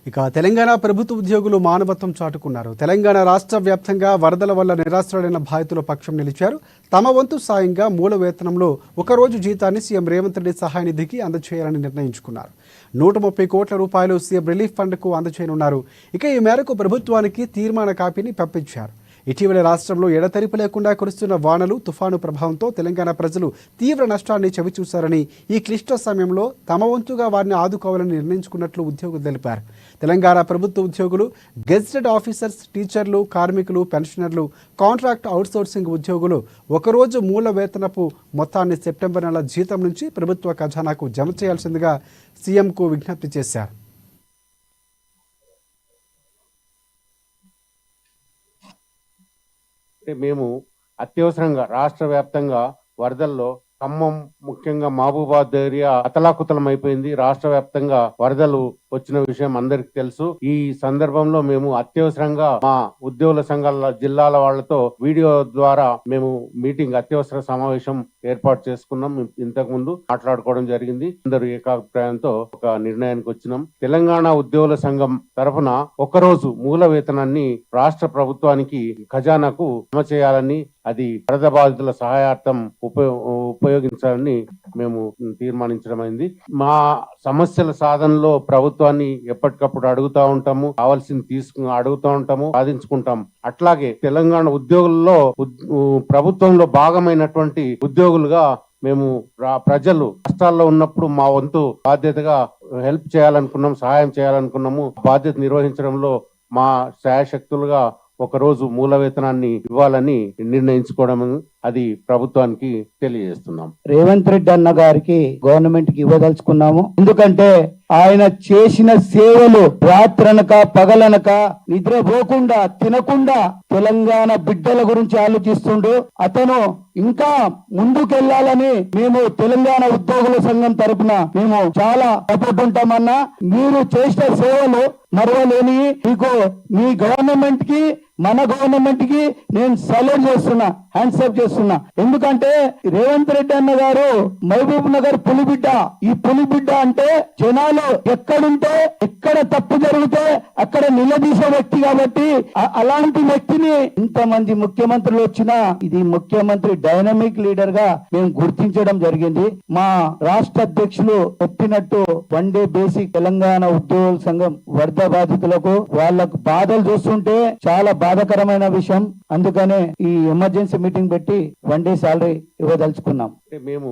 ఇక తెలంగాణ ప్రభుత్వ ఉద్యోగులు మానవత్వం చాటుకున్నారు. తెలంగాణ రాష్ట్ర వ్యాప్తంగా వరదల వల్ల నిరాశ్రయులైన బాధితుల పక్షం నిలిచారు. తమ వంతు సాయంగా మూల వేతనంలో ఒకరోజు జీతాన్ని సీఎం రేవంత్ రెడ్డి సహాయ నిధికి అందజేయాలని నిర్ణయించుకున్నారు. 130 కోట్ల రూపాయలు సీఎం రిలీఫ్ ఫండ్కు అందజేయనున్నారు. ఇక ఈ మేరకు ప్రభుత్వానికి తీర్మాన కాపీని పంపించారు. ఇటీవల రాష్ట్రంలో ఎడతెరిపి లేకుండా కురుస్తున్న వానలు, తుఫాను ప్రభావంతో తెలంగాణ ప్రజలు తీవ్ర నష్టాన్ని చవిచూశారని, ఈ క్లిష్ట సమయంలో తమ వంతుగా వారిని ఆదుకోవాలని నిర్ణయించుకున్నట్లు ఉద్యోగులు తెలిపారు. తెలంగాణ ప్రభుత్వ ఉద్యోగులు, గెజిటెడ్ ఆఫీసర్స్, టీచర్లు, కార్మికులు, పెన్షనర్లు, కాంట్రాక్ట్ అవుట్సోర్సింగ్ ఉద్యోగులు ఒకరోజు మూల వేతనపు మొత్తాన్ని సెప్టెంబర్ నెల జీతం నుంచి ప్రభుత్వ ఖజానాకు జమ చేయాల్సిందిగా సీఎంకు విజ్ఞప్తి చేశారు. మేము అత్యవసరంగా రాష్ట్ర వ్యాప్తంగా వరదల్లో ఖమ్మం, ముఖ్యంగా మహబూబాబాద్ ఏరియా అతలాకుతలం అయిపోయింది. రాష్ట్ర వ్యాప్తంగా వరదలు వచ్చిన విషయం అందరికి తెలుసు. ఈ సందర్భంలో మేము అత్యవసరంగా మా ఉద్యోగుల సంఘాల జిల్లాల వాళ్లతో వీడియో ద్వారా మేము మీటింగ్, అత్యవసర సమావేశం ఏర్పాటు చేసుకున్నాం. ఇంతకు ముందు మాట్లాడుకోవడం జరిగింది. అందరూ ఏకాభిప్రాయంతో ఒక నిర్ణయానికి వచ్చినాం. తెలంగాణ ఉద్యోగుల సంఘం తరఫున ఒకరోజు మూల వేతనాన్ని రాష్ట్ర ప్రభుత్వానికి ఖజానాకు జమ చేయాలని, అది వరద బాధితుల సహాయార్థం ఉపయోగించాలని మేము తీర్మానించడమైంది. మా సమస్యల సాధనలో ప్రభుత్వాన్ని ఎప్పటికప్పుడు అడుగుతా ఉంటాము, కావాల్సింది అడుగుతా ఉంటాము, సాధించుకుంటాము. అట్లాగే తెలంగాణ ఉద్యోగుల్లో ప్రభుత్వంలో భాగమైనటువంటి ఉద్యోగులుగా మేము ప్రజలు కష్టాల్లో ఉన్నప్పుడు మా వంతు బాధ్యతగా హెల్ప్ చేయాలనుకున్నాం, సహాయం చేయాలనుకున్నాము. బాధ్యత నిర్వహించడంలో మా శాయశక్తులుగా ఒకరోజు మూల వేతనాన్ని ఇవ్వాలని నిర్ణయించుకోవడం, అది ప్రభుత్వానికి తెలియజేస్తున్నాం. రేవంత్ రెడ్డి అన్న గారికి గవర్నమెంట్ కి ఇవ్వదలుచుకున్నాము. ఎందుకంటే ఆయన చేసిన సేవలు రాత్రనక పగలనక నిద్రపోకుండా తినకుండా తెలంగాణ బిడ్డల గురించి ఆలోచిస్తుండు. అతను ఇంకా ముందుకెళ్లాలని మేము తెలంగాణ ఉద్యోగుల సంఘం తరపున మేము చాలా సపోర్ట్ ఉంటామన్నా. మీరు చేసిన సేవలు మరవలేని, మీకు మీ గవర్నమెంట్ కి మన గవర్నమెంట్ కి నేను సల్యూట్ చేస్తున్నా, హ్యాండ్సప్ చేస్తున్నా. ఎందుకంటే రేవంత్ రెడ్డి అన్న గారు మహబూబ్ నగర్ పులిబిడ్డ. ఈ పులిబిడ్డ అంటే జనాలు ఎక్కడుంటే, ఎక్కడ తప్పు జరిగితే అక్కడ నిలదీసే వ్యక్తి కాబట్టి అలాంటి వ్యక్తిని ఇంతమంది ముఖ్యమంత్రులు వచ్చినా ఇది ముఖ్యమంత్రి డైనమిక్ లీడర్ గా మేము గుర్తించడం జరిగింది. మా రాష్ట్ర అధ్యక్షులు చెప్పినట్టు 1 డే బేసిక్ తెలంగాణ ఉద్యోగుల సంఘం వరద బాధితులకు వాళ్ళకు బాధలు చూస్తుంటే చాలా బాధాకరమైన విషయం. అందుకనే ఈ ఎమర్జెన్సీ మీటింగ్ పెట్టి 1 డే సాలరీ ఇవ్వదలుచుకున్నాం. మేము